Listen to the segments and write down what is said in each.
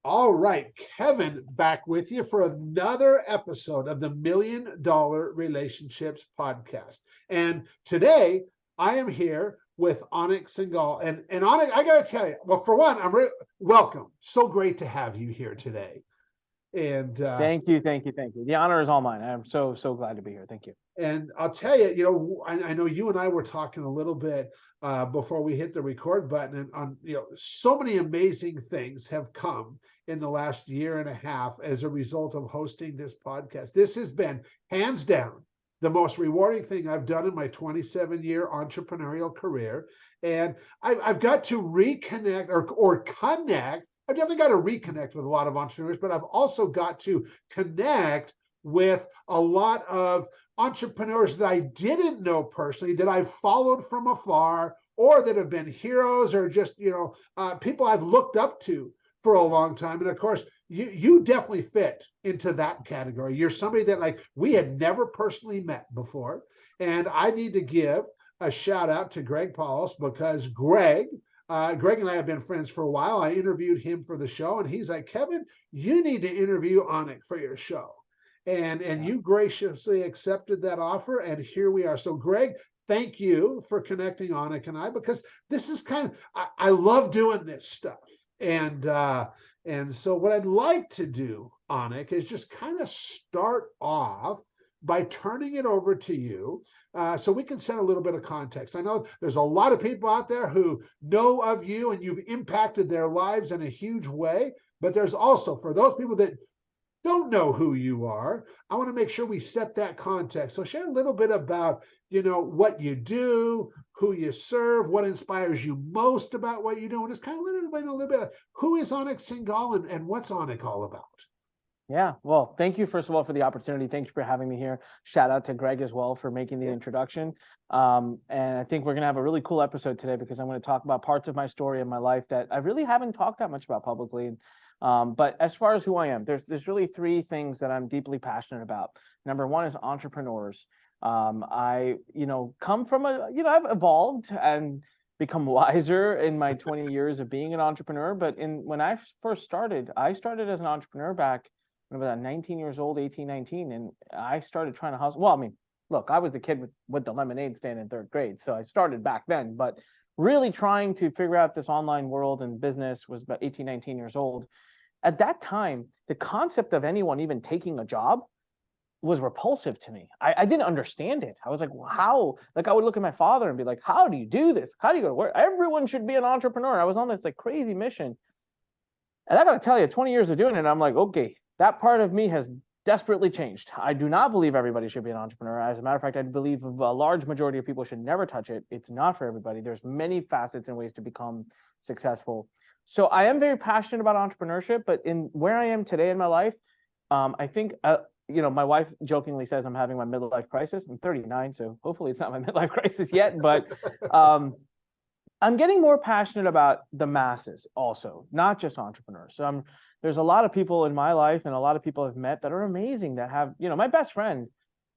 All right, Kevin, back with you for another episode of the Million Dollar Relationships Podcast. And today I am here with Anik Singal. And Anik, I got to tell you, well, for one, welcome. So great to have you here today. And Thank you. The honor is all mine. I'm so glad to be here. Thank you. And I'll tell you, I know you and I were talking a little bit before we hit the record button, and on so many amazing things have come in the last year and a half as a result of hosting this podcast. This has been hands down the most rewarding thing I've done in my 27-year entrepreneurial career, and I've got to reconnect or connect. I've definitely got to reconnect with a lot of entrepreneurs, but I've also got to connect with a lot of entrepreneurs that I didn't know personally, that I've followed from afar, or that have been heroes, or just people I've looked up to for a long time. And of course, you definitely fit into that category. You're somebody that we had never personally met before, and I need to give a shout out to Greg Pauls, because Greg and I have been friends for a while. I interviewed him for the show, and he's like, Kevin, you need to interview Anik for your show. And you graciously accepted that offer, and here we are. So Greg, thank you for connecting Anik and I, because this is I love doing this stuff. And so what I'd like to do, Anik, is just kind of start off by turning it over to you, so we can set a little bit of context. I know there's a lot of people out there who know of you and you've impacted their lives in a huge way, but there's also, for those people that don't know who you are, I want to make sure we set that context. So share a little bit about, what you do, who you serve, what inspires you most about what you do, and just kind of let everybody know a little bit of who is Anik Singal and what's Anik all about. Yeah, well, thank you, first of all, for the opportunity. Thank you for having me here. Shout out to Greg as well for making the introduction. And I think we're going to have a really cool episode today, because I'm going to talk about parts of my story and my life that I really haven't talked that much about publicly. But as far as who I am, there's really three things that I'm deeply passionate about. Number one is entrepreneurs. I come from I've evolved and become wiser in my 20 years of being an entrepreneur. But when I first started, I started as an entrepreneur back when I was about 19 years old, 18, 19, and I started trying to hustle. Well, I mean, look, I was the kid with the lemonade stand in third grade, so I started back then. But really trying to figure out this online world and business was about 18, 19 years old. At that time, the concept of anyone even taking a job was repulsive to me. I didn't understand it. I was like, well, how? Like, I would look at my father and be like, how do you do this? How do you go to work? Everyone should be an entrepreneur. I was on this crazy mission. And I got to tell you, 20 years of doing it, I'm like, okay, that part of me has desperately changed. I do not believe everybody should be an entrepreneur. As a matter of fact, I believe a large majority of people should never touch it. It's not for everybody. There's many facets and ways to become successful. So I am very passionate about entrepreneurship, but in where I am today in my life, I think, my wife jokingly says I'm having my midlife crisis. I'm 39, so hopefully it's not my midlife crisis yet, but I'm getting more passionate about the masses also, not just entrepreneurs. So there's a lot of people in my life and a lot of people I've met that are amazing, that have, my best friend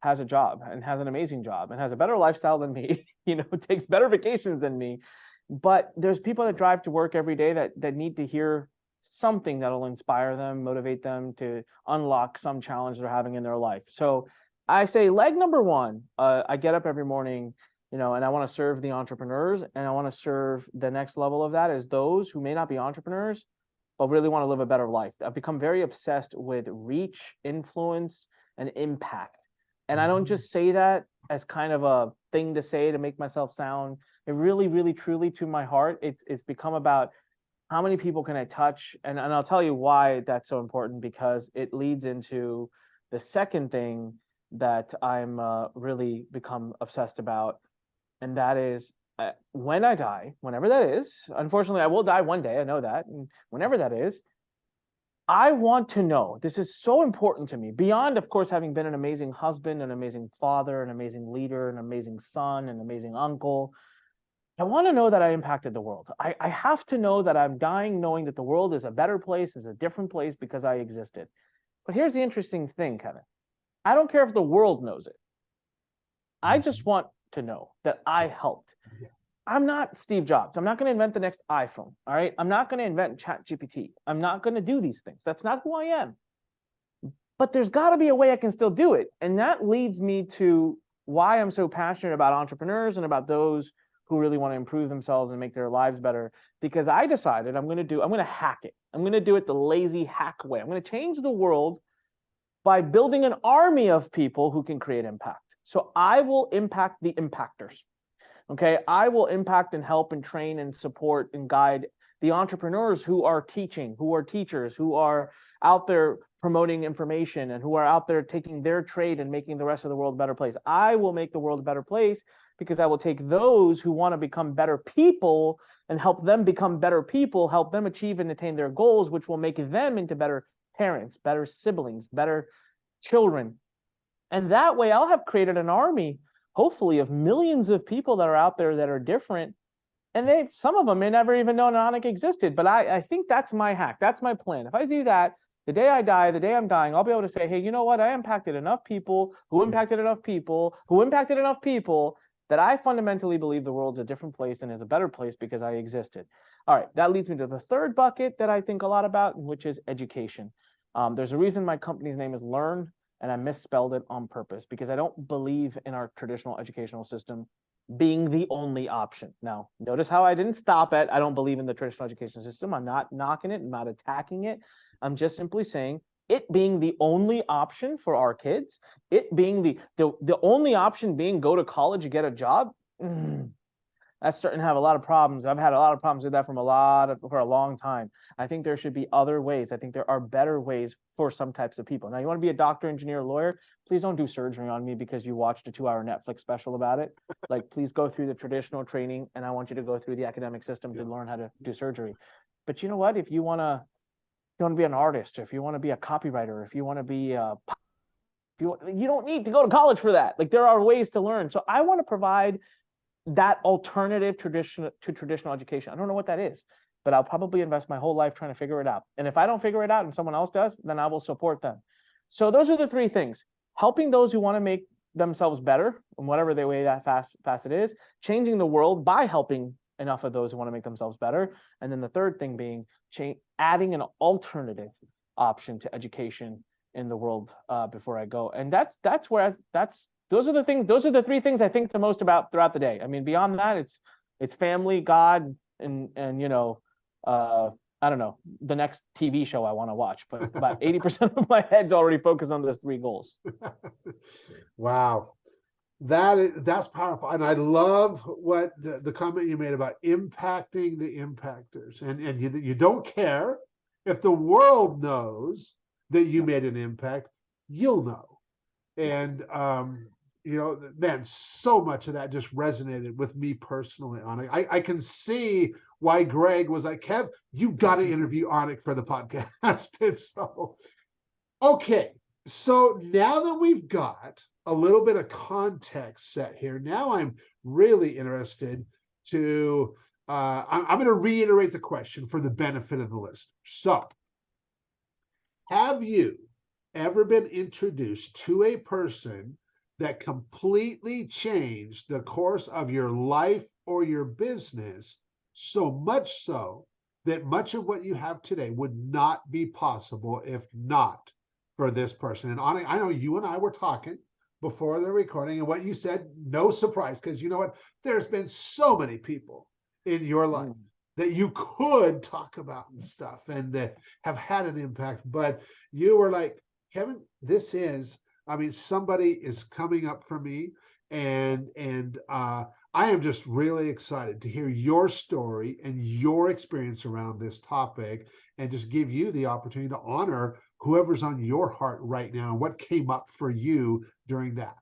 has a job and has an amazing job and has a better lifestyle than me, takes better vacations than me. But there's people that drive to work every day that need to hear something that'll inspire them, motivate them to unlock some challenge they're having in their life. So I say leg number one, I get up every morning, and I want to serve the entrepreneurs, and I want to serve the next level of that is those who may not be entrepreneurs, but really want to live a better life. I've become very obsessed with reach, influence, and impact. And I don't just say that as kind of a thing to say to make myself sound. It really, really, truly, to my heart, it's become about how many people can I touch? And I'll tell you why that's so important, because it leads into the second thing that I'm really become obsessed about. And that is when I die, whenever that is, unfortunately, I will die one day. I know that. And whenever that is, I want to know, this is so important to me, beyond, of course, having been an amazing husband, an amazing father, an amazing leader, an amazing son, an amazing uncle. I want to know that I impacted the world. I have to know that I'm dying knowing that the world is a better place, is a different place because I existed. But here's the interesting thing, Kevin. I don't care if the world knows it. I just want to know that I helped. I'm not Steve Jobs. I'm not going to invent the next iPhone. All right. I'm not going to invent ChatGPT. I'm not going to do these things. That's not who I am. But there's got to be a way I can still do it. And that leads me to why I'm so passionate about entrepreneurs and about those who really want to improve themselves and make their lives better. Because I decided I'm going to hack it. I'm going to do it the lazy hack way. I'm going to change the world by building an army of people who can create impact. So I will impact the impactors. Okay. I will impact and help and train and support and guide the entrepreneurs who are teaching, who are teachers, who are out there promoting information and who are out there taking their trade and making the rest of the world a better place. I will make the world a better place because I will take those who want to become better people and help them become better people, help them achieve and attain their goals, which will make them into better parents, better siblings, better children. And that way I'll have created an army, hopefully, of millions of people that are out there that are different. And some of them may never even know Anik existed. But I think that's my hack. That's my plan. If I do that, the day I die, the day I'm dying, I'll be able to say, hey, you know what? I impacted enough people who impacted enough people who impacted enough people that I fundamentally believe the world's a different place and is a better place because I existed. All right, that leads me to the third bucket that I think a lot about, which is education. There's a reason my company's name is Learn, and I misspelled it on purpose because I don't believe in our traditional educational system being the only option. Now, notice how I didn't stop at I don't believe in the traditional education system. I'm not knocking it, I'm not attacking it. I'm just simply saying it being the only option for our kids, it being the only option being go to college and get a job. That's starting to have a lot of problems. I've had a lot of problems with that for a long time. I think there should be other ways. I think there are better ways for some types of people. Now, you want to be a doctor, engineer, lawyer, please don't do surgery on me because you watched a 2-hour Netflix special about it. Like, please go through the traditional training, and I want you to go through the academic system to learn how to do surgery. But you know what? If you want to be an artist, or if you want to be a copywriter, if you want to be you don't need to go to college for that. Like, there are ways to learn. So I want to provide that alternative traditional education. I don't know what that is, but I'll probably invest my whole life trying to figure it out. And if I don't figure it out and someone else does, then I will support them. So those are the three things: helping those who want to make themselves better in whatever the way that facet is, changing the world by helping enough of those who want to make themselves better. And then the third thing being adding an alternative option to education in the world before I go. And that's those are the things. Those are the three things I think the most about throughout the day. I mean, beyond that, it's family, God, and I don't know, the next TV show I want to watch. But about 80% of my head's already focused on those three goals. Wow. That's powerful. And I love what the comment you made about impacting the impactors. And you don't care if the world knows that you made an impact, you'll know. And man, so much of that just resonated with me personally, Anik. I can see why Greg was like, Kev, you got to interview Anik for the podcast. And so, okay. So now that we've got a little bit of context set here, now I'm really interested to, I'm going to reiterate the question for the benefit of the listener. So, have you ever been introduced to a person that completely changed the course of your life or your business, so much so that much of what you have today would not be possible if not for this person? And Anik, I know you and I were talking before the recording, and what you said, no surprise, because you know what? There's been so many people in your life that you could talk about and stuff and that have had an impact, but you were like, Kevin, somebody is coming up for me, and I am just really excited to hear your story and your experience around this topic, and just give you the opportunity to honor whoever's on your heart right now and what came up for you during that.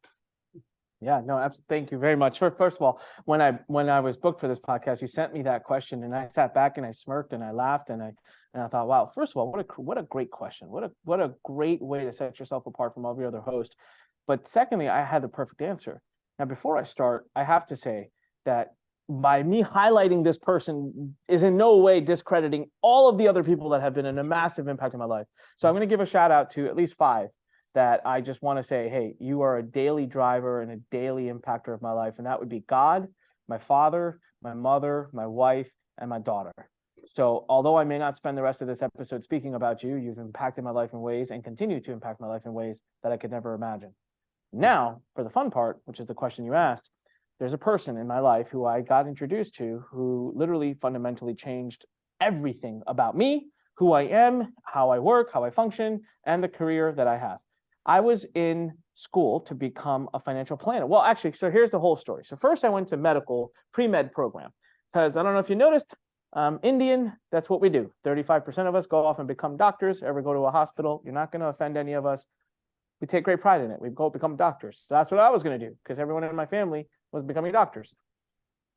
Yeah, no, absolutely. Thank you very much. First of all, when I was booked for this podcast, you sent me that question, and I sat back and I smirked and I laughed and I thought, wow, first of all, what a great question. What a great way to set yourself apart from all your other hosts. But secondly, I had the perfect answer. Now, before I start, I have to say that by me highlighting this person is in no way discrediting all of the other people that have been a massive impact in my life. So I'm going to give a shout out to at least 5 that I just want to say, hey, you are a daily driver and a daily impactor of my life. And that would be God, my father, my mother, my wife, and my daughter. So although I may not spend the rest of this episode speaking about you, you've impacted my life in ways and continue to impact my life in ways that I could never imagine. Now, for the fun part, which is the question you asked, there's a person in my life who I got introduced to who literally fundamentally changed everything about me, who I am, how I work, how I function, and the career that I have. I was in school to become a financial planner. Well, actually, so here's the whole story. So first I went to medical pre-med program because I don't know if you noticed, Indian, that's what we do. 35% of us go off and become doctors, ever go to a hospital. You're not going to offend any of us. We take great pride in it. We go become doctors. So that's what I was going to do because everyone in my family was becoming doctors.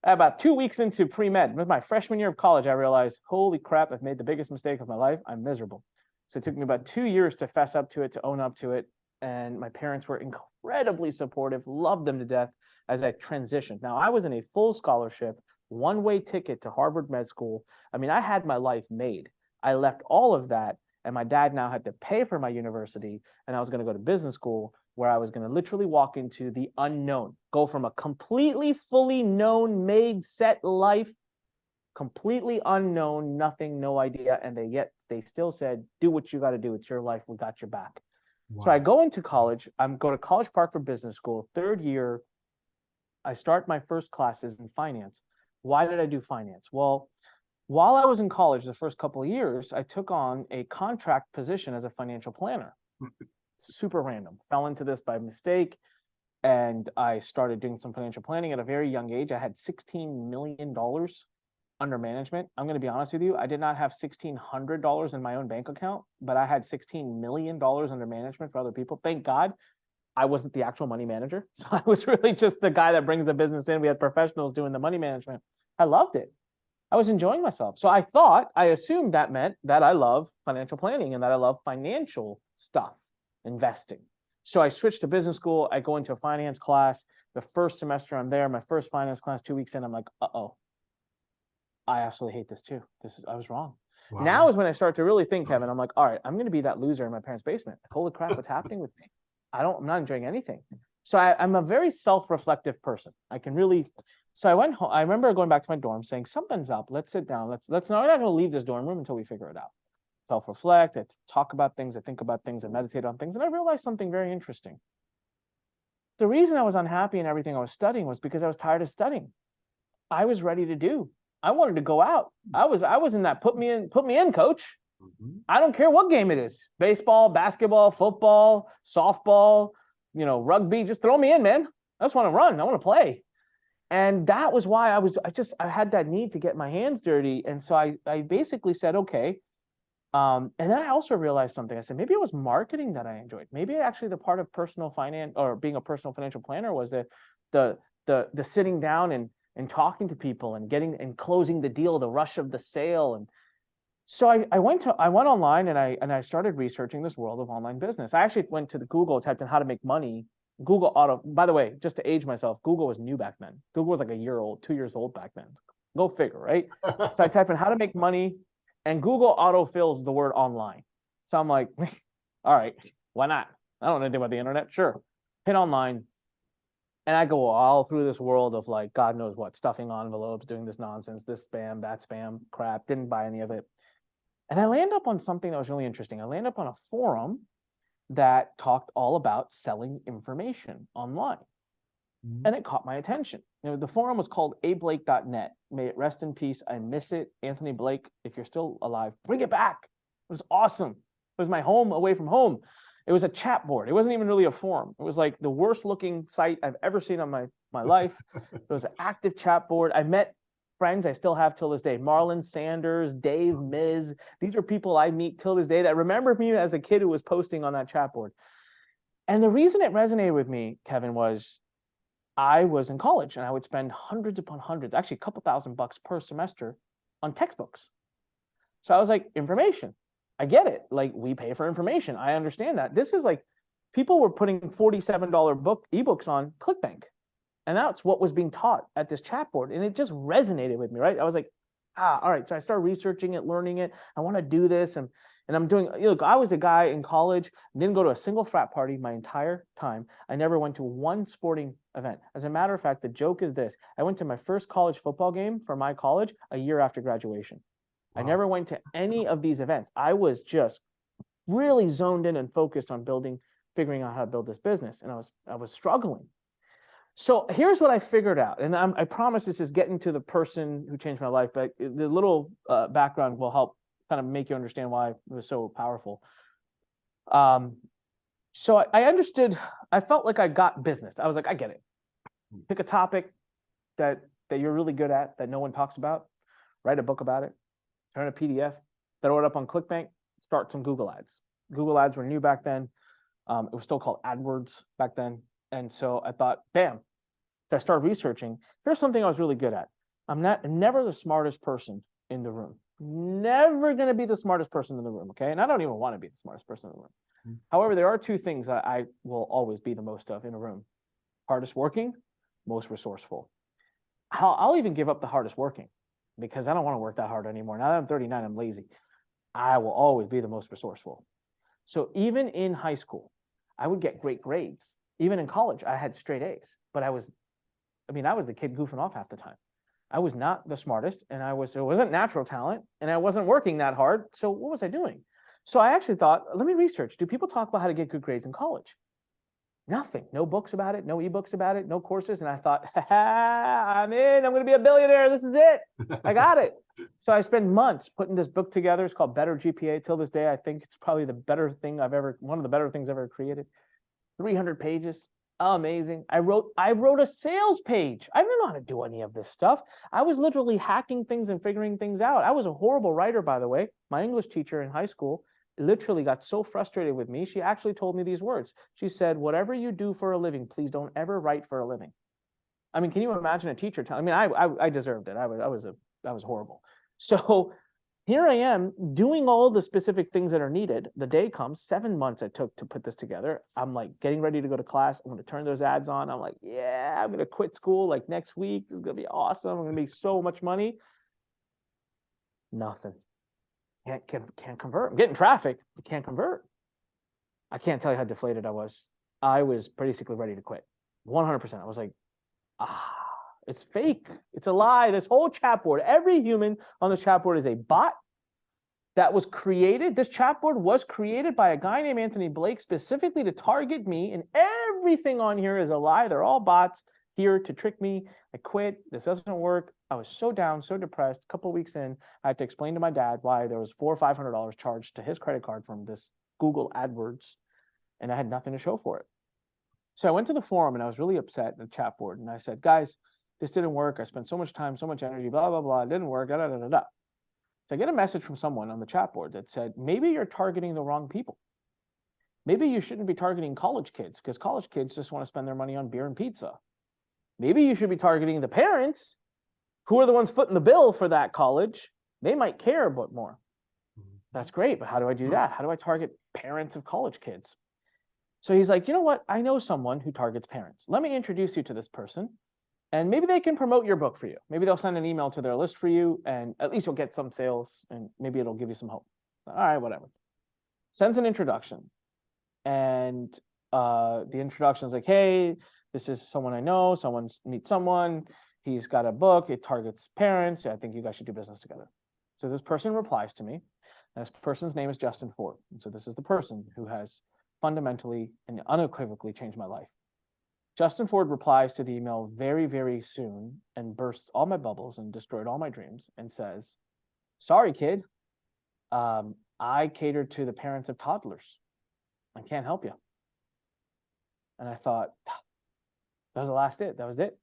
About 2 weeks into pre-med, with my freshman year of college, I realized, holy crap, I've made the biggest mistake of my life. I'm miserable. So it took me about 2 years to fess up to it, to own up to it. And my parents were incredibly supportive, loved them to death as I transitioned. Now, I was in a full scholarship, one-way ticket to Harvard Med School. I mean, I had my life made. I left all of that, and my dad now had to pay for my university, and I was going to go to business school where I was going to literally walk into the unknown, go from a completely fully known, made, set life, completely unknown, nothing, no idea, and they still said, do what you got to do. It's your life. We got your back. Wow. So I go into college. I'm going to College Park for business school. Third year, I start my first classes in finance. Why did I do finance? Well, while I was in college, the first couple of years, I took on a contract position as a financial planner. Super random. Fell into this by mistake. And I started doing some financial planning at a very young age. I had $16 million under management. I'm going to be honest with you. I did not have $1,600 in my own bank account, but I had $16 million under management for other people. Thank God I wasn't the actual money manager. So I was really just the guy that brings the business in. We had professionals doing the money management. I loved it. I was enjoying myself. So I assumed that meant that I love financial planning and that I love financial stuff, investing. So I switched to business school. I go into a finance class. The first semester I'm there, my first finance class, 2 weeks in, I'm like, uh-oh, I absolutely hate this too. I was wrong. Wow. Now is when I start to really think, Kevin, I'm like, all right, I'm going to be that loser in my parents' basement. Holy crap, what's happening with me? I'm not enjoying anything. So I'm a very self-reflective person. So I went home. I remember going back to my dorm saying, something's up. Let's sit down. We're not going to leave this dorm room until we figure it out. Self-reflect, I talk about things, I think about things, I meditate on things. And I realized something very interesting. The reason I was unhappy in everything I was studying was because I was tired of studying. I was ready to do. I wanted to go out. I was in that put me in, coach. Mm-hmm. I don't care what game it is. Baseball, basketball, football, softball, rugby, just throw me in, man. I just want to run. I want to play. And that was why I had that need to get my hands dirty. And so I basically said, okay. And then I also realized something. I said, maybe it was marketing that I enjoyed. Maybe actually the part of personal finance or being a personal financial planner was the sitting down and talking to people and getting and closing the deal, the rush of the sale. And so I went online and I started researching this world of online business. I actually went to the Google, typed in how to make money. Google auto, by the way, just to age myself, Google was new back then. Google was like 2 years old back then. Go figure, right? So I type in how to make money and Google autofills the word online. So I'm like, all right, why not? I don't know anything about the internet. Sure. Hit online. And I go all through this world of like, God knows what, stuffing envelopes, doing this nonsense, this spam, that spam crap, didn't buy any of it. And I land up on something that was really interesting. I land up on a forum that talked all about selling information online. Mm-hmm. And it caught my attention. The forum was called ablake.net. May it rest in peace. I miss it. Anthony Blake, if you're still alive, bring it back. It was awesome. It was my home away from home. It was a chat board. It wasn't even really a forum. It was like the worst looking site I've ever seen on my life. It was an active chat board. I met friends I still have till this day. Marlon Sanders, Dave Miz. These are people I meet till this day that remember me as a kid who was posting on that chat board. And the reason it resonated with me, Kevin, was I was in college and I would spend hundreds upon hundreds, actually a couple $1,000 per semester on textbooks. So I was like, information. I get it. Like, we pay for information. I understand that. This is like, people were putting $47 ebooks on ClickBank. And that's what was being taught at this chat board. And it just resonated with me, right? I was like, all right. So I start researching it, learning it. I want to do this. And I'm doing, look, I was a guy in college, didn't go to a single frat party my entire time. I never went to one sporting event. As a matter of fact, the joke is this: I went to my first college football game for my college a year after graduation. Wow. I never went to any of these events. I was just really zoned in and focused on figuring out how to build this business. And I was struggling. So here's what I figured out. And I promise this is getting to the person who changed my life, but the little background will help kind of make you understand why it was so powerful. So I understood, I felt like I got business. I was like, I get it. Pick a topic that you're really good at, that no one talks about, write a book about it, turn a PDF, throw it up on ClickBank, start some Google ads. Google ads were new back then. It was still called AdWords back then. And so I thought, bam. So I started researching. Here's something I was really good at. I'm never the smartest person in the room. Never going to be the smartest person in the room, okay? And I don't even want to be the smartest person in the room. Mm-hmm. However, there are two things I will always be the most of in a room: hardest working, most resourceful. I'll even give up the hardest working because I don't want to work that hard anymore. Now that I'm 39, I'm lazy. I will always be the most resourceful. So even in high school, I would get great grades. Even in college, I had straight A's, but I was the kid goofing off half the time. I was not the smartest, and it wasn't natural talent, and I wasn't working that hard. So what was I doing? So I actually thought, let me research. Do people talk about how to get good grades in college? Nothing. No books about it, no ebooks about it, no courses. And I thought, I'm in. I'm going to be a billionaire. This is it. I got it. So I spent months putting this book together. It's called Better GPA. Till this day, I think it's probably one of the better things I've ever created. 300 pages. Amazing. I wrote a sales page. I didn't know how to do any of this stuff. I was literally hacking things and figuring things out. I was a horrible writer, by the way. My English teacher in high school literally got so frustrated with me. She actually told me these words. She said, whatever you do for a living, please don't ever write for a living. I mean, can you imagine a teacher telling? I deserved it. I was horrible. So here I am doing all the specific things that are needed. The day comes, 7 months it took to put this together. I'm like getting ready to go to class. I'm going to turn those ads on. I'm like, yeah, I'm going to quit school like next week. This is going to be awesome. I'm going to make so much money. Nothing. Can't convert. I'm getting traffic, but can't convert. I can't tell you how deflated I was. I was basically ready to quit. 100%. I was like, it's fake. It's a lie. This whole chat board, every human on this chat board is a bot that was created. This chat board was created by a guy named Anthony Blake specifically to target me, and everything on here is a lie. They're all bots here to trick me. I quit. This doesn't work. I was so down, so depressed. A couple of weeks in, I had to explain to my dad why there was $400 or $500 charged to his credit card from this Google AdWords, and I had nothing to show for it. So I went to the forum and I was really upset in the chat board, and I said, guys, this didn't work. I spent so much time, so much energy, blah, blah, blah. It didn't work, da, da, da, da, da. So I get a message from someone on the chat board that said, maybe you're targeting the wrong people. Maybe you shouldn't be targeting college kids because college kids just want to spend their money on beer and pizza. Maybe you should be targeting the parents who are the ones footing the bill for that college. They might care a bit more. That's great, but how do I do that? How do I target parents of college kids? So he's like, you know what? I know someone who targets parents. Let me introduce you to this person. And maybe they can promote your book for you. Maybe they'll send an email to their list for you, and at least you'll get some sales, and maybe it'll give you some hope. All right, whatever. Sends an introduction. And the introduction is like, hey, this is someone I know. Someone meets someone. He's got a book. It targets parents. I think you guys should do business together. So this person replies to me. And this person's name is Justin Ford. And so this is the person who has fundamentally and unequivocally changed my life. Justin Ford replies to the email very, very soon and bursts all my bubbles and destroyed all my dreams and says, sorry, kid. I cater to the parents of toddlers. I can't help you. And I thought, that was the last it. That was it.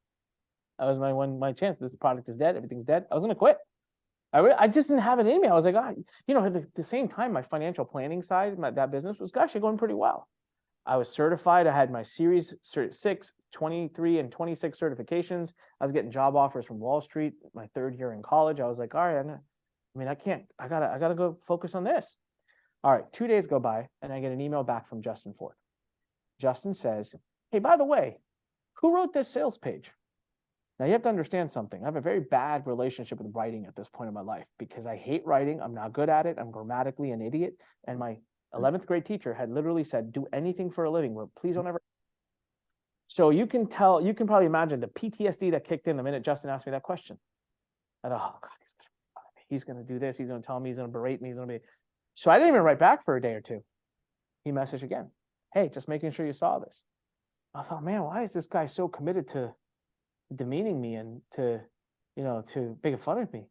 That was my chance. This product is dead. Everything's dead. I was going to quit. I just didn't have it in me. I was like, at the same time, my financial planning side, that business was actually going pretty well. I was certified. I had my Series 6, 23, and 26 certifications. I was getting job offers from Wall Street my third year in college. I was like, all right, I gotta go focus on this. All right, 2 days go by, and I get an email back from Justin Ford. Justin says, hey, by the way, who wrote this sales page? Now you have to understand something. I have a very bad relationship with writing at this point in my life because I hate writing. I'm not good at it. I'm grammatically an idiot. And my 11th grade teacher had literally said, do anything for a living, but please don't ever. So you can probably imagine the PTSD that kicked in the minute Justin asked me that question. I thought, oh God, he's going to do this. He's going to tell me, he's going to berate me. He's going to be. So I didn't even write back for a day or two. He messaged again. Hey, just making sure you saw this. I thought, man, why is this guy so committed to demeaning me and to making fun of me?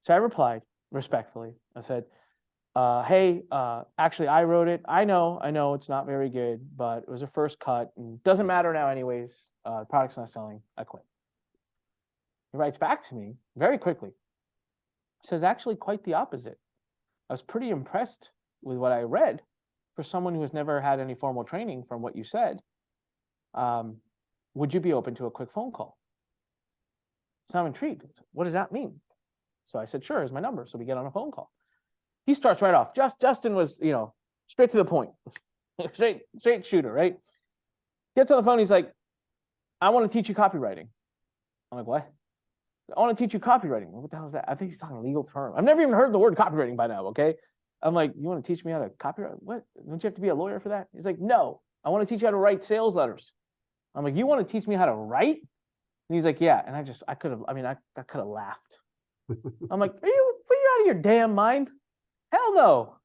So I replied respectfully. I said, hey, actually I wrote it. I know it's not very good, but it was a first cut and doesn't matter now anyways. The product's not selling. I quit. He writes back to me very quickly. Says actually quite the opposite. I was pretty impressed with what I read for someone who has never had any formal training from what you said. Would you be open to a quick phone call? So I'm intrigued. What does that mean? So I said, sure, here's my number. So we get on a phone call. He starts right off. Justin was, straight to the point, straight shooter, right? Gets on the phone. He's like, I want to teach you copywriting. I'm like, what? I want to teach you copywriting. What the hell is that? I think he's talking a legal term. I've never even heard the word copywriting by now. Okay. I'm like, you want to teach me how to copyright? What? Don't you have to be a lawyer for that? He's like, no, I want to teach you how to write sales letters. I'm like, you want to teach me how to write? And he's like, yeah. And I could have laughed. I'm like, are you out of your damn mind? Hell no.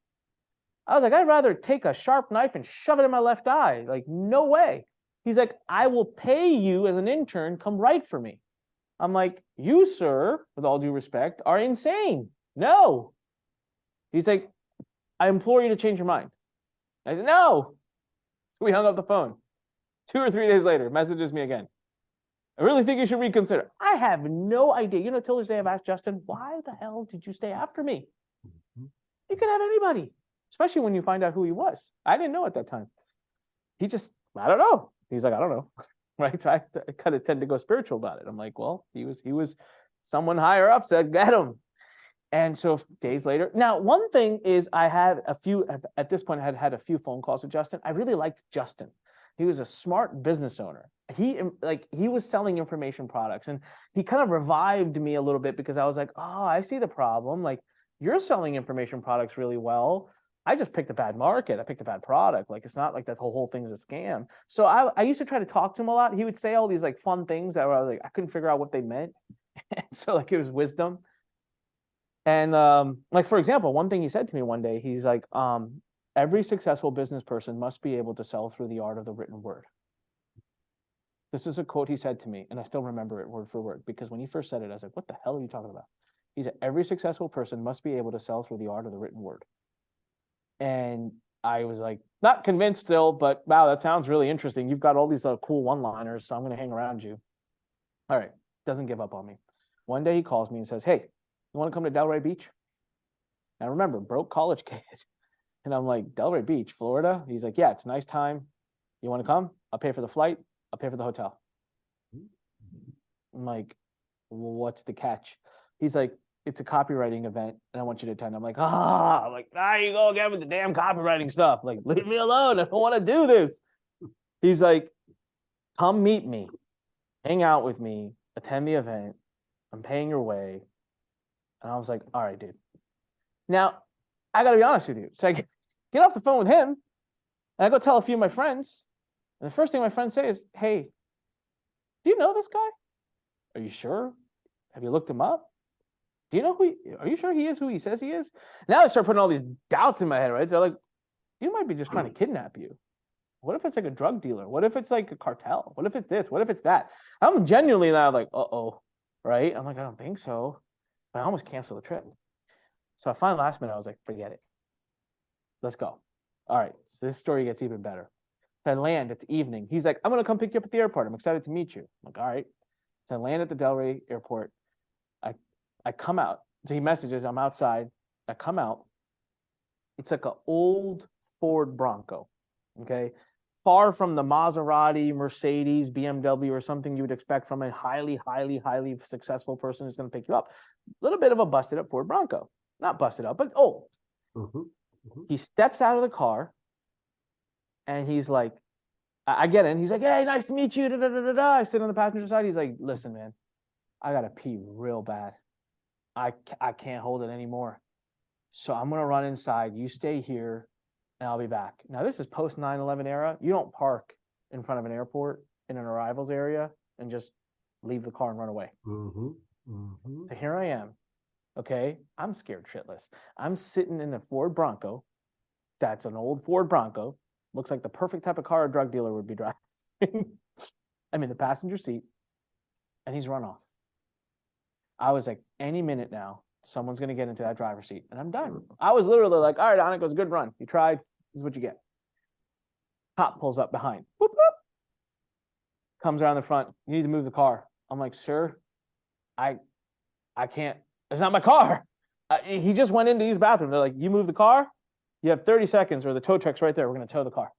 I was like, I'd rather take a sharp knife and shove it in my left eye. Like, no way. He's like, I will pay you as an intern, come write for me. I'm like, you, sir, with all due respect, are insane. No. He's like, I implore you to change your mind. I said, no. So we hung up the phone. 2 or 3 days later, messages me again. I really think you should reconsider. I have no idea. Till this day I've asked Justin, why the hell did you stay after me? You could have anybody, especially when you find out who he was. I didn't know at that time. He just, I don't know. He's like, I don't know. Right. So I kind of tend to go spiritual about it. I'm like, well, he was someone higher up said, get him. And so days later, now one thing is I had at this point, I had a few phone calls with Justin. I really liked Justin. He was a smart business owner. He was selling information products and he kind of revived me a little bit because I was like, oh, I see the problem. Like, you're selling information products really well. I just picked a bad market. I picked a bad product. Like, it's not like that whole thing is a scam. So I used to try to talk to him a lot. He would say all these like fun things that I was like, I couldn't figure out what they meant. So like it was wisdom. And like, for example, one thing he said to me one day, he's like, every successful business person must be able to sell through the art of the written word. This is a quote he said to me, and I still remember it word for word, because when he first said it, I was like, what the hell are you talking about? He said, every successful person must be able to sell through the art of the written word. And I was like, not convinced still, but wow, that sounds really interesting. You've got all these cool one-liners, so I'm going to hang around you. All right. Doesn't give up on me. One day he calls me and says, hey, you want to come to Delray Beach? And remember, broke college kid. And I'm like, Delray Beach, Florida? He's like, yeah, it's a nice time. You want to come? I'll pay for the flight. I'll pay for the hotel. I'm like, well, what's the catch? He's like, it's a copywriting event and I want you to attend. I'm like, there you go again with the damn copywriting stuff. Like, leave me alone. I don't want to do this. He's like, come meet me, hang out with me, attend the event. I'm paying your way. And I was like, all right, dude. Now, I got to be honest with you. So I get off the phone with him and I go tell a few of my friends. And the first thing my friends say is, hey, do you know this guy? Are you sure? Have you looked him up? Do you know are you sure he is who he says he is? Now I start putting all these doubts in my head, right? They're like, you might be just trying to kidnap you. What if it's like a drug dealer? What if it's like a cartel? What if it's this? What if it's that? I'm genuinely now like, uh-oh, right? I'm like, I don't think so. But I almost canceled the trip. So I finally last minute, I was like, forget it. Let's go. All right. So this story gets even better. So I land, it's evening. He's like, I'm going to come pick you up at the airport. I'm excited to meet you. I'm like, all right. So I land at the Delray airport. I come out. So he messages, I'm outside. I come out. It's like an old Ford Bronco. Okay. Far from the Maserati, Mercedes, BMW, or something you would expect from a highly, highly, highly successful person who's going to pick you up. A little bit of a busted up Ford Bronco. Not busted up, but old. He steps out of the car and he's like, I get in. He's like, hey, nice to meet you. Da, da, da, da, da. I sit on the passenger side. He's like, listen, man, I gotta pee real bad. I can't hold it anymore. So I'm gonna run inside. You stay here, and I'll be back. Now this is post 9/11 era. You don't park in front of an airport in an arrivals area and just leave the car and run away. So here I am. Okay, I'm scared shitless. I'm sitting in a Ford Bronco. That's an old Ford Bronco. Looks like the perfect type of car a drug dealer would be driving. I'm in the passenger seat, and he's run off. I was like, any minute now, someone's going to get into that driver's seat, and I'm done. I was literally like, all right, Anik, it was a good run. You tried. This is what you get. Cop pulls up behind. Boop, boop. Comes around the front. You need to move the car. I'm like, sir, I can't. It's not my car. He just went into his bathroom. They're like, you move the car. You have 30 seconds, or the tow truck's right there. We're going to tow the car.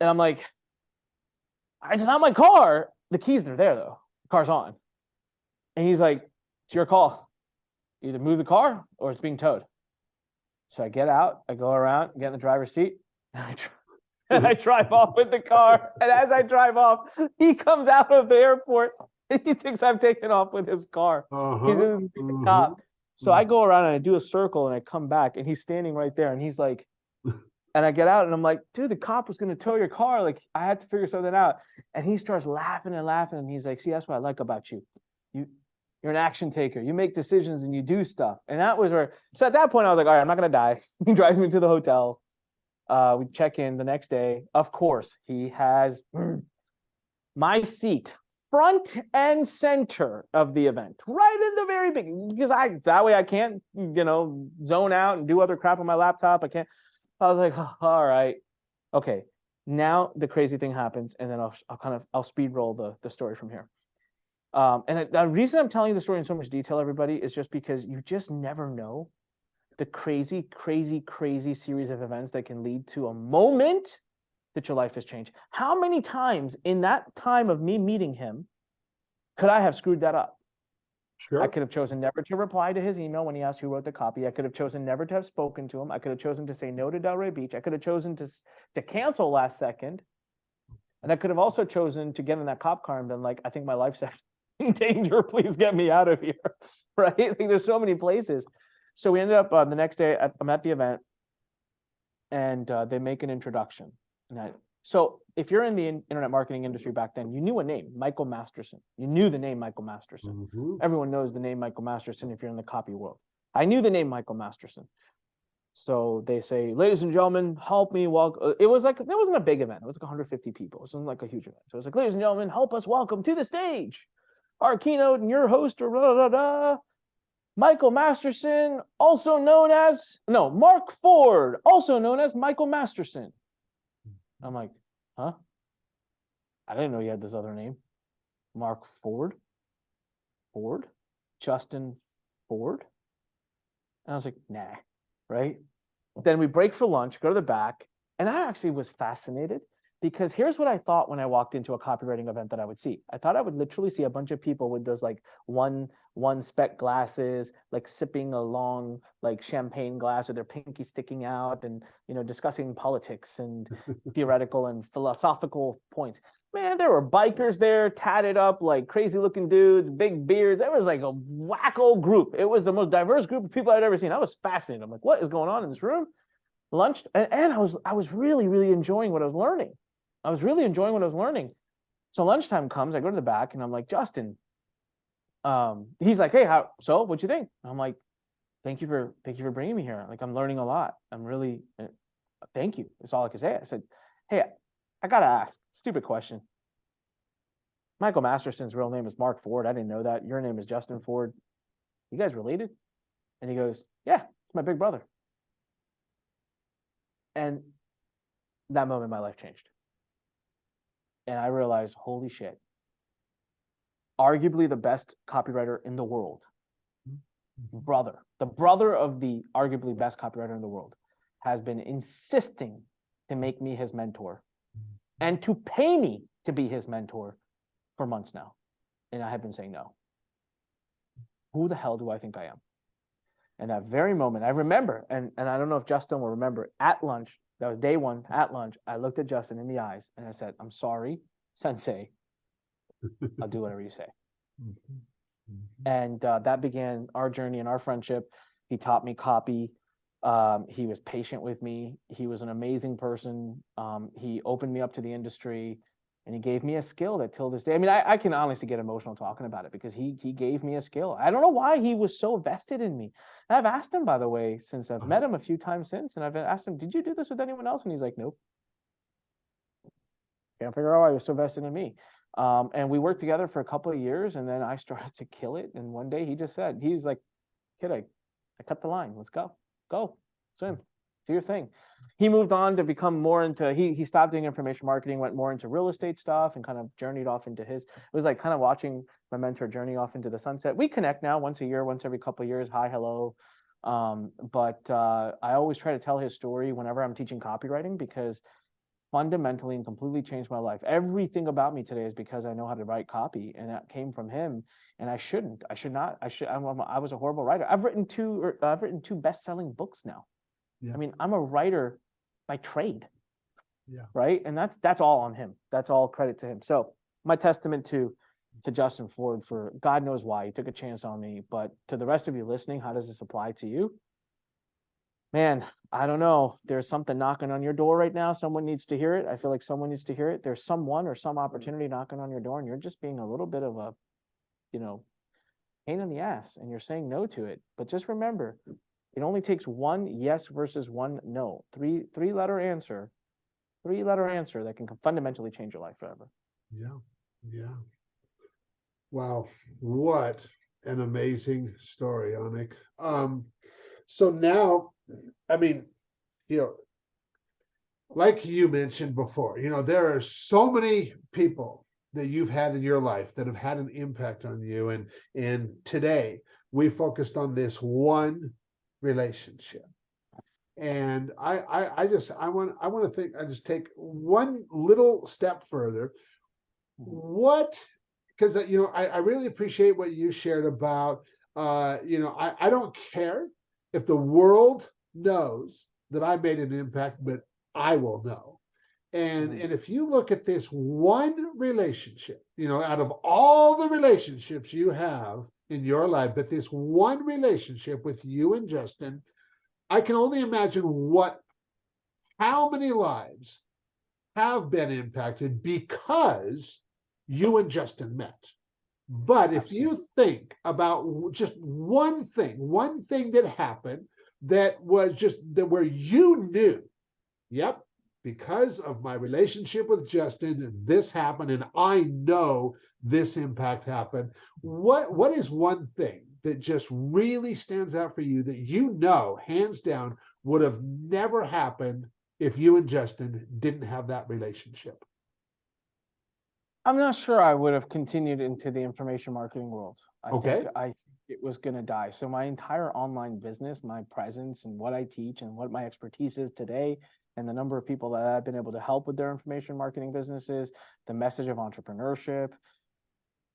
And I'm like, it's not my car. The keys are there, though. The car's on. And he's like, it's your call. Either move the car or it's being towed. So I get out, I go around, get in the driver's seat, and I drive off with the car. And as I drive off, he comes out of the airport and he thinks I'm taking off with his car. He's in the cop. So I go around and I do a circle and I come back and he's standing right there and he's like, and I get out and I'm like, dude, the cop was going to tow your car. Like, I had to figure something out. And he starts laughing and laughing. And he's like, see, that's what I like about you. You're an action taker. You make decisions and you do stuff. And that was where, so at that point, I was like, all right, I'm not going to die. He drives me to the hotel. We check in the next day. Of course, he has my seat front and center of the event, right in the very beginning, because that way I can't, zone out and do other crap on my laptop. I can't. I was like, oh, all right, okay. Now the crazy thing happens, and then I'll speed roll the story from here. And the reason I'm telling you the story in so much detail, everybody, is just because you just never know the crazy, crazy, crazy series of events that can lead to a moment that your life has changed. How many times in that time of me meeting him could I have screwed that up? Sure. I could have chosen never to reply to his email when he asked who wrote the copy. I could have chosen never to have spoken to him. I could have chosen to say no to Delray Beach. I could have chosen to cancel last second. And I could have also chosen to get in that cop car and been like, I think my life's in danger. Please get me out of here. Right? Like, there's so many places. So we ended up the next day, I'm at the event, and they make an introduction. So if you're in the internet marketing industry back then, you knew a name, Michael Masterson. You knew the name Michael Masterson. Everyone knows the name Michael Masterson if you're in the copy world. I knew the name Michael Masterson. So they say, ladies and gentlemen, help me welcome. It wasn't a big event. It was like 150 people. It wasn't like a huge event. So it was like, ladies and gentlemen, help us welcome to the stage our keynote and your host, Michael Masterson, Mark Ford, also known as Michael Masterson. I'm like, huh? I didn't know you had this other name. Mark Ford? Justin Ford? And I was like, nah, right? Then we break for lunch, go to the back, and I actually was fascinated because here's what I thought when I walked into a copywriting event that I would see. I thought I would literally see a bunch of people with those like one spec glasses, like sipping a long like champagne glass with their pinky sticking out and, discussing politics and theoretical and philosophical points. Man, there were bikers there, tatted up, like crazy looking dudes, big beards. It was like a wacko group. It was the most diverse group of people I'd ever seen. I was fascinated. I'm like, what is going on in this room? Lunch, and I was really, really enjoying what I was learning. So lunchtime comes, I go to the back and I'm like, Justin, he's like, hey, what'd you think? I'm like, thank you for bringing me here. Like, I'm learning a lot. I'm really, thank you. That's all I could say. I said, hey, I got to ask, stupid question. Michael Masterson's real name is Mark Ford. I didn't know that. Your name is Justin Ford. You guys related? And he goes, yeah, it's my big brother. And that moment, my life changed. And I realized, holy shit, arguably the best copywriter in the world, the brother of the arguably best copywriter in the world, has been insisting to make me his mentor and to pay me to be his mentor for months now. And I have been saying no. Who the hell do I think I am? And that very moment, I remember, and I don't know if Justin will remember, at lunch, that was day one, at lunch, I looked at Justin in the eyes and I said, I'm sorry, Sensei. I'll do whatever you say. Mhm. Mhm. And that began our journey and our friendship. He taught me copy. He was patient with me. He was an amazing person. He opened me up to the industry, and he gave me a skill that till this day. I mean, I can honestly get emotional talking about it because he gave me a skill. I don't know why he was so vested in me. And I've asked him, by the way, since I've met him a few times since, and I've asked him, "Did you do this with anyone else?" And he's like, "Nope." Can't figure out why he was so vested in me. And we worked together for a couple of years, and then I started to kill it. And one day he just said, he's like, "Kid, I cut the line. Let's go swim, do your thing." He moved on to become more into, he stopped doing information marketing, went more into real estate stuff, and kind of journeyed off into his, it was like kind of watching my mentor journey off into the sunset. We connect now once a year, once every couple of years. Hi, hello. But I always try to tell his story whenever I'm teaching copywriting, because fundamentally and completely changed my life. Everything about me today is because I know how to write copy, and that came from him. And I should not. I was a horrible writer. I've written two best-selling books now. Yeah. I mean, I'm a writer by trade, Yeah. right? And that's all on him. That's all credit to him. So my testament to Justin Ford, for God knows why he took a chance on me. But to the rest of you listening, how does this apply to you? Man, I don't know. There's something knocking on your door right now. Someone needs to hear it. I feel like someone needs to hear it. There's someone or some opportunity knocking on your door, and you're just being a little bit of a, you know, pain in the ass, and you're saying no to it. But just remember, it only takes one yes versus one no. Three-letter answer that can fundamentally change your life forever. Yeah. Yeah. Wow. What an amazing story, Anik. So now, I mean, you know, like you mentioned before, there are so many people that you've had in your life that have had an impact on you. And today we focused on this one relationship. And I just take one little step further. What, because I really appreciate what you shared about I don't care if the world knows that I made an impact, but I will know. And if you look at this one relationship, out of all the relationships you have in your life, but this one relationship with you and Justin, I can only imagine how many lives have been impacted because you and Justin met. But if you think about just one thing that happened that was just that where you knew, yep, because of my relationship with Justin, this happened, and I know this impact happened. What is one thing that just really stands out for you that hands down, would have never happened if you and Justin didn't have that relationship? I'm not sure I would have continued into the information marketing world. I think Okay. it was going to die. So my entire online business, my presence and what I teach and what my expertise is today, and the number of people that I've been able to help with their information marketing businesses, the message of entrepreneurship,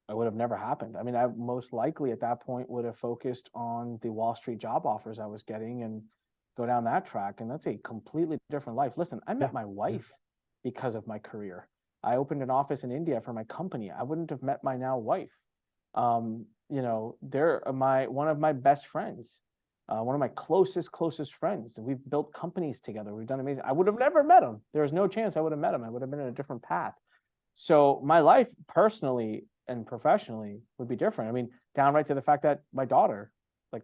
it would have never happened. I mean, I most likely at that point would have focused on the Wall Street job offers I was getting and go down that track. And that's a completely different life. Listen, I met my wife because of my career. I opened an office in India for my company. I wouldn't have met my now wife. They're one of my best friends, one of my closest friends. We've built companies together. We've done amazing. I would have never met him. There was no chance I would have met him. I would have been in a different path. So my life personally and professionally would be different. I mean, downright to the fact that my daughter, like,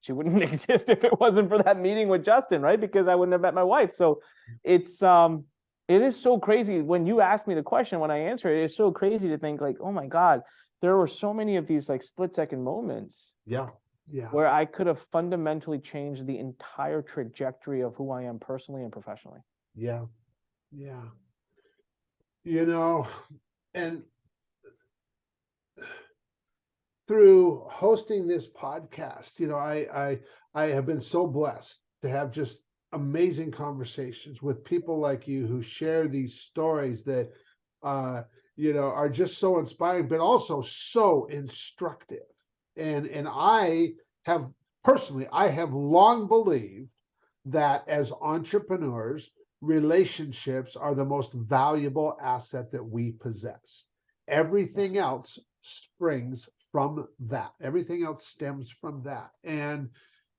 she wouldn't exist if it wasn't for that meeting with Justin, right? Because I wouldn't have met my wife. So it is so crazy when you ask me the question, when I answer it, it's so crazy to think like, oh my God, there were so many of these like split-second moments where I could have fundamentally changed the entire trajectory of who I am personally and professionally. Yeah. And through hosting this podcast, I have been so blessed to have just amazing conversations with people like you who share these stories that are just so inspiring, but also so instructive. And I have long believed that as entrepreneurs, relationships are the most valuable asset that we possess. Everything else springs from that. Everything else stems from that. And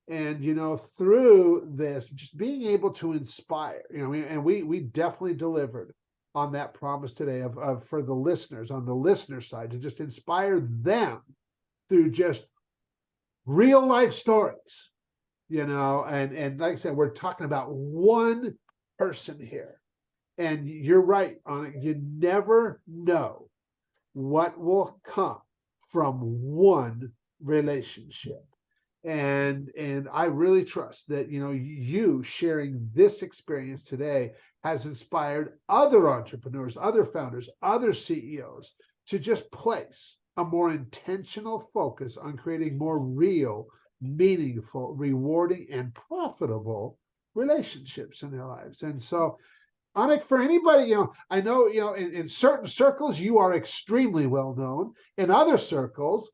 you know, through this, just being able to inspire, you know, and we definitely delivered on that promise today of for the listeners, on the listener side, to just inspire them through just real life stories, you know. And like I said, we're talking about one person here. And you're right on it. You never know what will come from one relationship. And I really trust that, you know, you sharing this experience today has inspired other entrepreneurs, other founders, other CEOs to just place a more intentional focus on creating more real, meaningful, rewarding, and profitable relationships in their lives. And so, Anik, for anybody, you know, I know, you know, in certain circles, you are extremely well known. In other circles,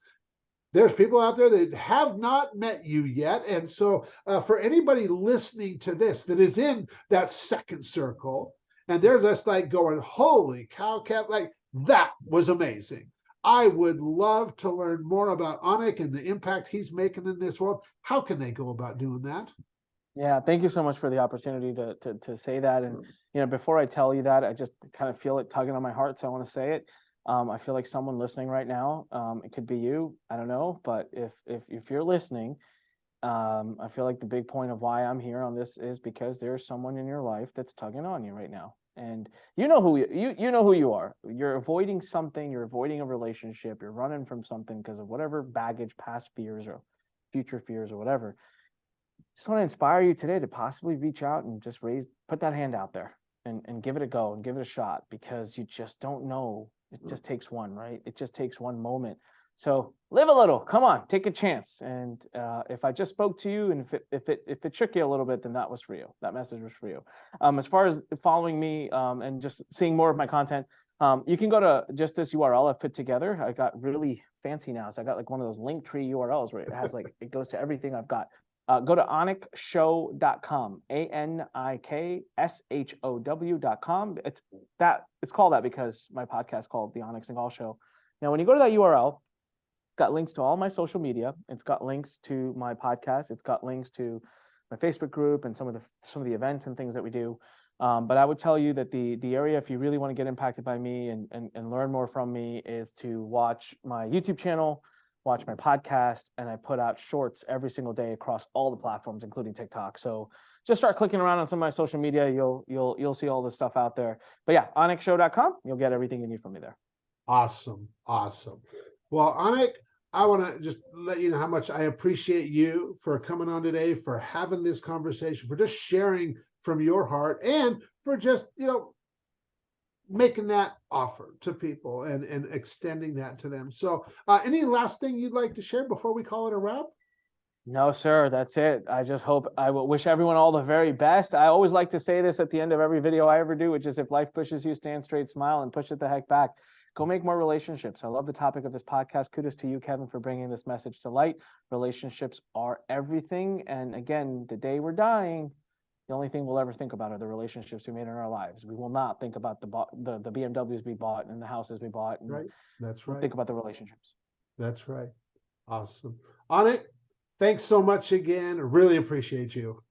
there's people out there that have not met you yet. And so, for anybody listening to this that is in that second circle, and they're just like going, holy cow, Kev, like that was amazing. I would love to learn more about Anik and the impact he's making in this world. How can they go about doing that? Yeah, thank you so much for the opportunity to say that. And you know, before I tell you that, I just kind of feel it tugging on my heart, so I want to say it. I feel like someone listening right now, it could be you, I don't know, but if you're listening, I feel like the big point of why I'm here on this is because there's someone in your life that's tugging on you right now. And you know who you know who you are. You're avoiding something, you're avoiding a relationship, you're running from something because of whatever baggage, past fears or future fears or whatever. Just want to inspire you today to possibly reach out and just put that hand out there and give it a go and give it a shot, because you just don't know. It just takes one, right? It just takes one moment. So live a little, come on, take a chance. And if I just spoke to you and if it shook you a little bit, then that was for you. That message was for you. As far as following me and just seeing more of my content, you can go to just this URL I've put together. I got really fancy now. So I got like one of those link tree URLs where it has like, it goes to everything I've got. Go to anikshow.com, ANIKSHOW.com. It's called that because my podcast is called The Anik Singal Show. Now, when you go to that URL, it's got links to all my social media. It's got links to my podcast. It's got links to my Facebook group and some of the events and things that we do. But I would tell you that the area, if you really want to get impacted by me and learn more from me, is to watch my YouTube channel, watch my podcast, and I put out shorts every single day across all the platforms, including TikTok. So just start clicking around on some of my social media. You'll see all this stuff out there. But yeah, anikshow.com, you'll get everything you need from me there. Awesome. Awesome. Well, Anik, I want to just let you know how much I appreciate you for coming on today, for having this conversation, for just sharing from your heart, and for just, you know, making that offer to people and extending that to them. So any last thing you'd like to share before we call it a wrap? No, sir, that's it. I just hope, I will wish everyone all the very best. I always like to say this at the end of every video I ever do, which is if life pushes you, stand straight, smile, and push it the heck back. Go make more relationships. I love the topic of this podcast. Kudos to you, Kevin, for bringing this message to light. Relationships are everything. And again, the day we're dying, the only thing we'll ever think about are the relationships we made in our lives. We will not think about the BMWs we bought and the houses we bought. And right. That's right. We'll think about the relationships. That's right. Awesome. Anik, thanks so much again. I really appreciate you.